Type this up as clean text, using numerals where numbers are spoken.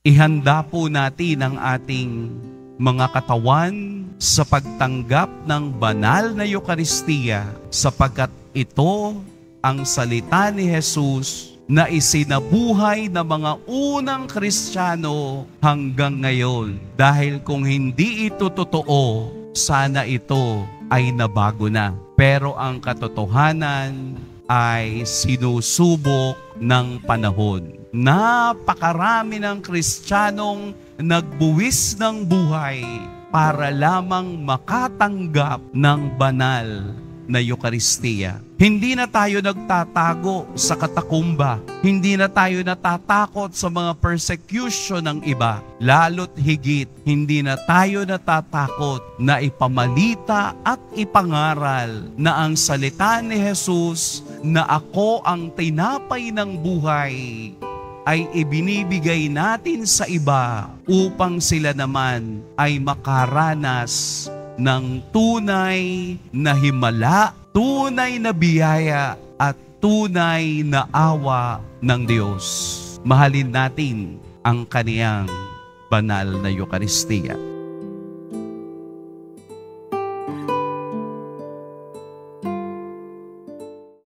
ihanda po natin ang ating mga katawan sa pagtanggap ng banal na Eucharistia, sapagkat ito ang salita ni Jesus na isinabuhay ng mga unang Kristiyano hanggang ngayon. Dahil kung hindi ito totoo, sana ito ay nabago na. Pero ang katotohanan ay sinusubok ng panahon. Napakarami ng Kristiyanong nagbuwis ng buhay para lamang makatanggap ng banal na Eucharistia. Hindi na tayo nagtatago sa katakumba. Hindi na tayo natatakot sa mga persecution ng iba. Lalo't higit, hindi na tayo natatakot na ipamalita at ipangaral na ang salita ni Jesus na ako ang tinapay ng buhay ay ibinibigay natin sa iba upang sila naman ay makaranas ng tunay na himala, tunay na biyaya at tunay na awa ng Diyos. Mahalin natin ang kaniyang banal na Eucharistia.